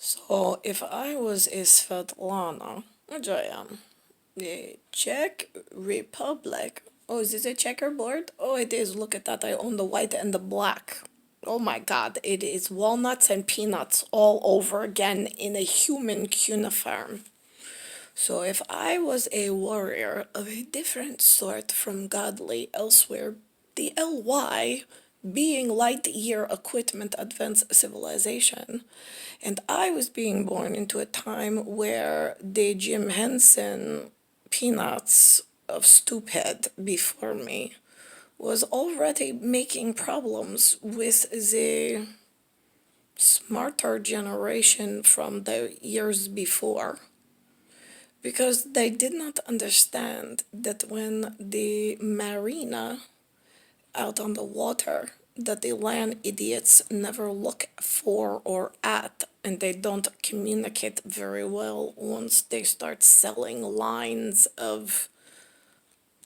So, if I was a Svetlana, which I am, the Czech Republic. Oh, is this a checkerboard? Oh, it is. Look at that. I own the white and the black. Oh my god, it is walnuts and peanuts all over again in a human cuneiform. So, if I was a warrior of a different sort from godly elsewhere, the LY being light year equipment advanced civilization, and I was being born into a time where the Jim Henson peanuts of stupid before me was already making problems with the smarter generation from the years before, because they did not understand that when the marina out on the water, that the land idiots never look for or at, and they don't communicate very well once they start selling lines of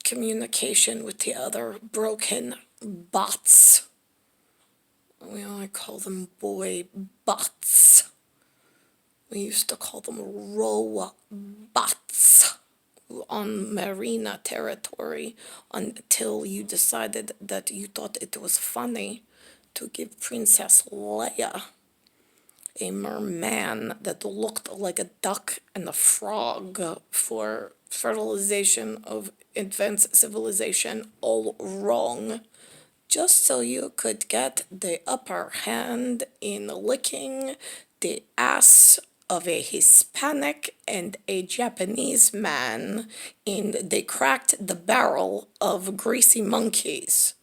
communication with the other broken bots. We only call them boy bots. We used to call them robots on Marina territory until you decided that you thought it was funny to give Princess Leia a merman that looked like a duck and a frog for fertilization of advanced civilization, all wrong, just so you could get the upper hand in licking the ass of a Hispanic and a Japanese man, and they cracked the barrel of greasy monkeys.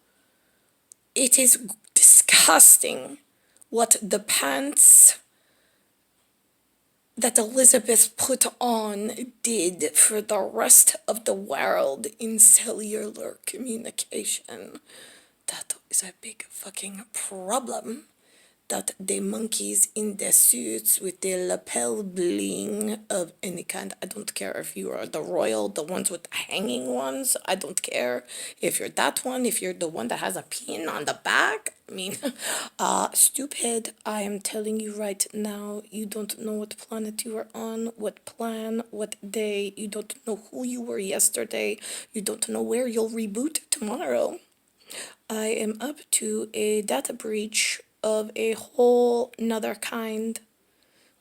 It is disgusting what the pants that Elizabeth put on did for the rest of the world in cellular communication. That is a big fucking problem. That the monkeys in the suits with the lapel bling of any kind, I don't care if you are the royal, the ones with the hanging ones, I don't care if you're that one, if you're the one that has a pin on the back. I mean, stupid, I am telling you right now, you don't know what planet you are on, what plan, what day, you don't know who you were yesterday, you don't know where you'll reboot tomorrow. I am up to a data breach of a whole nother kind.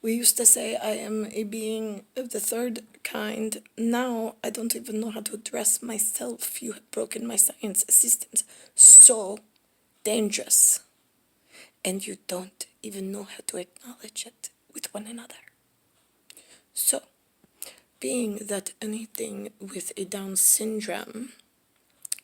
We used to say I am a being of the third kind. Now I don't even know how to address myself. You have broken my science systems. So dangerous. And you don't even know how to acknowledge it with one another. So, being that anything with a Down syndrome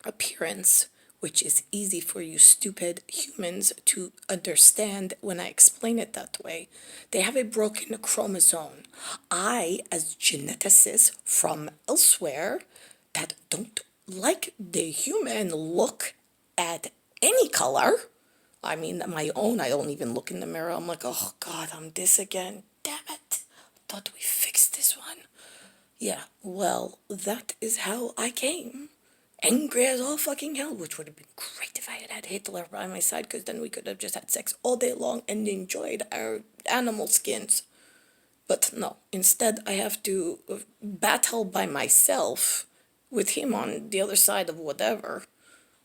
appearance, which is easy for you stupid humans to understand when I explain it that way, they have a broken chromosome. I, as geneticist from elsewhere that don't like the human look at any color, I mean, my own, I don't even look in the mirror. I'm like, oh God, I'm this again. Damn it. Thought we fixed this one. Yeah, well, that is how I came. Angry as all fucking hell, which would have been great if I had had Hitler by my side, because then we could have just had sex all day long and enjoyed our animal skins. But no, instead I have to battle by myself with him on the other side of whatever.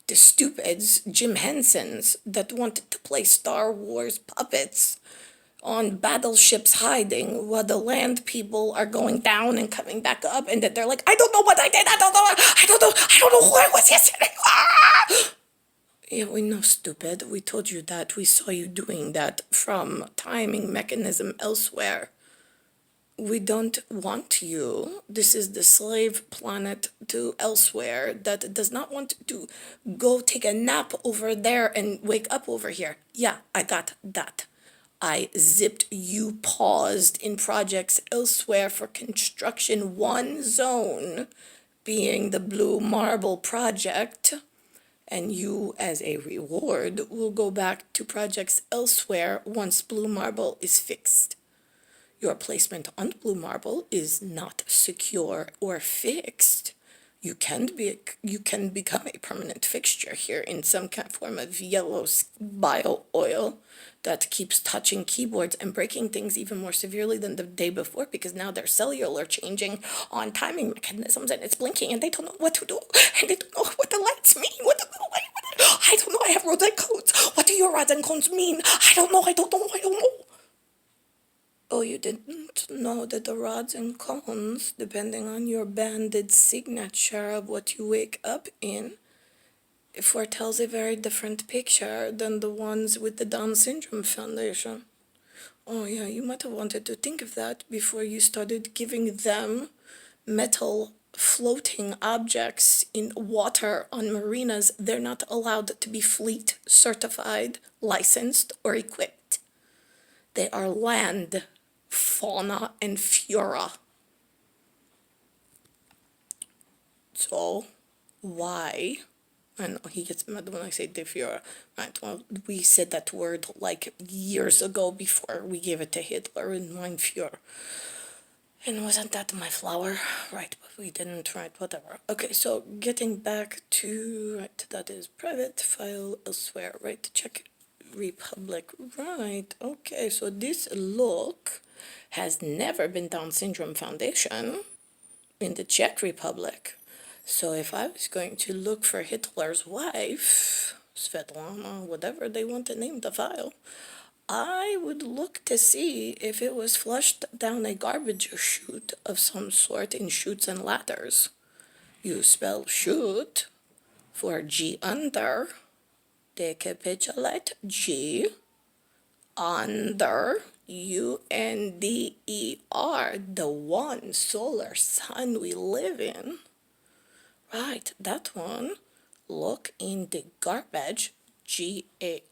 The stupids, Jim Hensons, that wanted to play Star Wars puppets on battleships hiding while the land people are going down and coming back up, and that they're like, I don't know what I did, I don't know who I was yesterday. Ah! Yeah, we know, stupid. We told you that. We saw you doing that from timing mechanism elsewhere. We don't want you. This is the slave planet to elsewhere that does not want to go take a nap over there and wake up over here. Yeah, I got that. I zipped you paused in projects elsewhere for construction one zone, being the Blue Marble Project, and you, as a reward, will go back to projects elsewhere once Blue Marble is fixed. Your placement on Blue Marble is not secure or fixed. You can become a permanent fixture here in some kind of form of yellow bio oil that keeps touching keyboards and breaking things even more severely than the day before, because now their cellular changing on timing mechanisms and it's blinking and they don't know what to do and they don't know what the lights mean. I don't know. I have rods and cones. What do your rods and cones mean? I don't know. Oh, you didn't know that the rods and cones, depending on your banded signature of what you wake up in, it foretells a very different picture than the ones with the Down Syndrome Foundation. Oh yeah, you might have wanted to think of that before you started giving them metal floating objects in water on marinas. They're not allowed to be fleet certified, licensed, or equipped. They are land fauna and flora. So why? I know he gets mad when I say de flora. Right, well, we said that word like years ago before we gave it to Hitler in Mein Führer. And wasn't that my flower? Right, but we didn't, right, whatever. Okay, so getting back to, right, that is private file elsewhere, right, Czech Republic, right, okay, so this look has never been Down Syndrome Foundation in the Czech Republic. So if I was going to look for Hitler's wife, Svetlana, whatever they want to name the file, I would look to see if it was flushed down a garbage chute of some sort in chutes and ladders. You spell chute for G under, decapitulate G, under, UNDER, the one solar sun we live in. Right, that one. Look in the garbage, GARBAGE.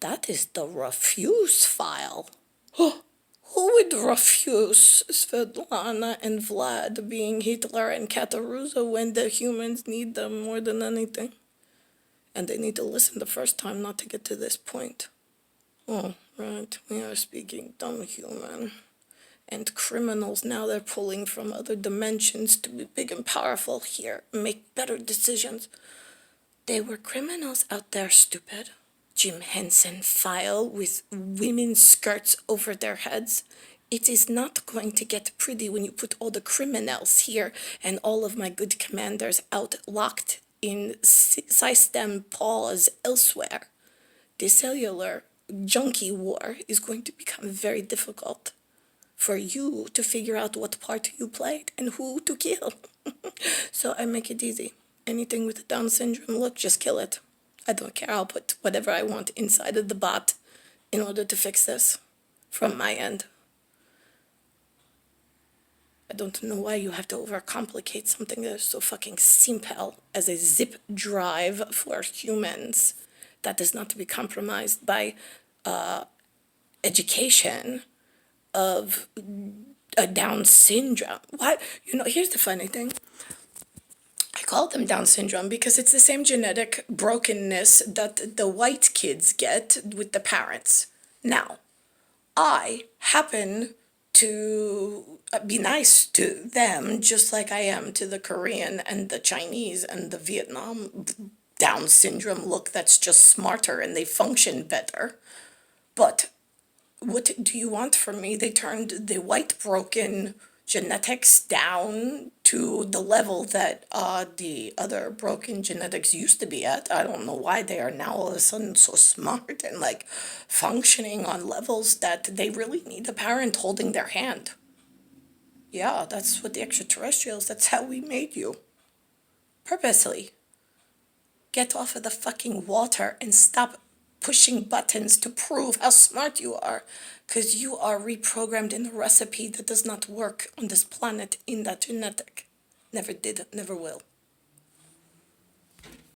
That is the refuse file. Who would refuse Svetlana and Vlad being Hitler and CZECH when the humans need them more than anything? And they need to listen the first time not to get to this point. Oh, right, we are speaking dumb human. And criminals, now they're pulling from other dimensions to be big and powerful here, make better decisions. They were criminals out there, stupid. Jim Henson file with women's skirts over their heads. It is not going to get pretty when you put all the criminals here and all of my good commanders out locked in system pause elsewhere. The cellular junkie war is going to become very difficult for you to figure out what part you played and who to kill. So I make it easy. Anything with a Down syndrome look, just kill it. I don't care, I'll put whatever I want inside of the bot in order to fix this from my end. I don't know why you have to overcomplicate something that is so fucking simple as a zip drive for humans that is not to be compromised by education of a Down syndrome. Why? You know, here's the funny thing. I call them Down syndrome because it's the same genetic brokenness that the white kids get with the parents. Now, I happen to be nice to them just like I am to the Korean and the Chinese and the Vietnam Down syndrome look that's just smarter and they function better. But what do you want from me? They turned the white broken genetics down to the level that the other broken genetics used to be at. I don't know why they are now all of a sudden so smart and like functioning on levels that they really need a parent holding their hand. Yeah, that's what the extraterrestrials, that's how we made you. Purposely. Get off of the fucking water and stop pushing buttons to prove how smart you are, because you are reprogrammed in a recipe that does not work on this planet in that genetic. Never did, never will.